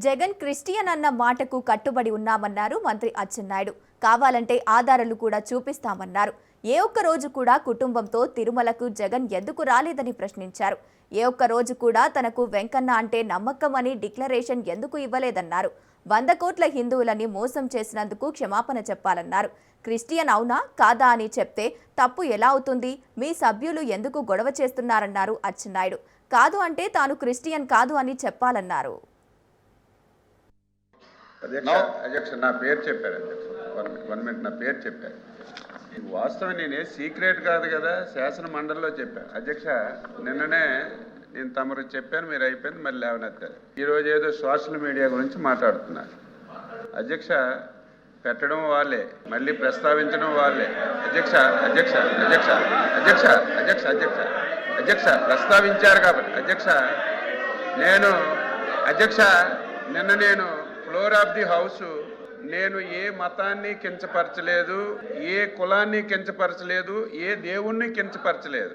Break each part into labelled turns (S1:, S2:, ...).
S1: Jagan Christian అన్న మాటకు కట్టుబడి ఉన్నామన్నారు మంత్రి అచ్చెన్నాయుడు. కావాలంటే ఆధారాలు కూడా చూపిస్తామన్నారు. ఏ ఒక్క రోజు కూడా కుటుంబంతో తిరుమలకు జగన్ ఎందుకు రాలేదని ప్రశ్నించారు. ఏ ఒక్క రోజు కూడా తనకు వెంకన్న అంటే నమ్మకం అని డిక్లరేషన్ ఎందుకు ఇవ్వలేదన్నారు. 100 కోట్ల హిందువులని మోసం చేసినందుకు క్షమాపణ చెప్పాలన్నారు. క్రిస్టియన్ అవునా కాదా అని చెప్తే తప్పు ఎలా అవుతుంది? మీ సభ్యులు ఎందుకు గొడవ చేస్తున్నారన్నారు అచ్చెన్నాయుడు. కాదు అంటే తాను క్రిస్టియన్ కాదు అని చెప్పాలన్నారు.
S2: అధ్యక్ష నా పేరు చెప్పారు. అధ్యక్ష 1 మినిట్ నా పేరు చెప్పారు. వాస్తవం నేనే సీక్రెట్ కాదు కదా, శాసన మండలిలో చెప్పాను. అధ్యక్ష నిన్ననే నేను తమరు చెప్పాను, మీరు అయిపోయింది, మళ్ళీ లేవనెత్తారు. ఈరోజు ఏదో సోషల్ మీడియా గురించి మాట్లాడుతున్నారు. అధ్యక్ష పెట్టడం వాళ్ళే, మళ్ళీ ప్రస్తావించడం వాళ్ళే. అధ్యక్ష అధ్యక్ష అధ్యక్ష అధ్యక్ష అధ్యక్ష అధ్యక్ష అధ్యక్ష ప్రస్తావించారు కాబట్టి అధ్యక్ష నిన్న నేను ఫ్లోర్ ఆఫ్ ది హౌస్ నేను ఏ మతాన్ని కించపరచలేదు, ఏ కులాన్ని కించపరచలేదు, ఏ దేవుణ్ణి కించపరచలేదు.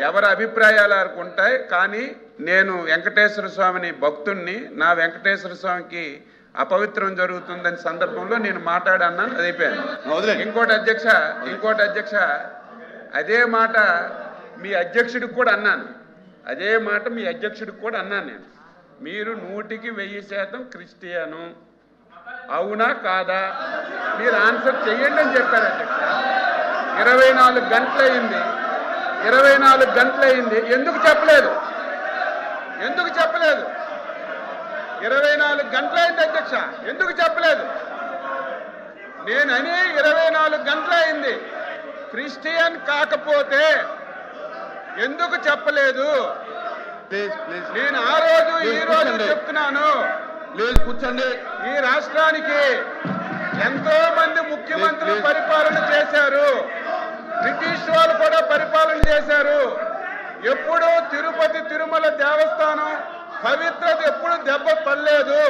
S2: ఎవరి అభిప్రాయాలు వారికి ఉంటాయి. కానీ నేను వెంకటేశ్వర స్వామిని భక్తుణ్ణి, నా వెంకటేశ్వర స్వామికి అపవిత్రం జరుగుతుందని సందర్భంలో నేను మాట్లాడన్నాను. అది అయిపోయాను. ఇంకోటి అధ్యక్ష అదే మాట మీ అధ్యక్షుడికి కూడా అన్నాను. అదే మాట మీ అధ్యక్షుడికి కూడా అన్నాను నేను. మీరు 100కి 1000% క్రిస్టియను, అవునా కాదా మీరు ఆన్సర్ చెయ్యండి అని చెప్పారు అధ్యక్ష. 24 గంటలైంది, 24 గంటలైంది, ఎందుకు చెప్పలేదు? 24 గంటలైంది అధ్యక్ష, ఎందుకు చెప్పలేదు? నేనని 24 గంటలైంది. క్రిస్టియన్ కాకపోతే ఎందుకు చెప్పలేదు? నేను ఆ రోజు ఈ రోజు చెప్తున్నాను. కూర్చోండి. ఈ రాష్ట్రానికి ఎంతో మంది ముఖ్యమంత్రులు పరిపాలన చేశారు, బ్రిటిష్ వాళ్ళు కూడా పరిపాలన చేశారు. ఎప్పుడూ తిరుపతి తిరుమల దేవస్థానం పవిత్రత ఎప్పుడు దెబ్బ పడలేదు.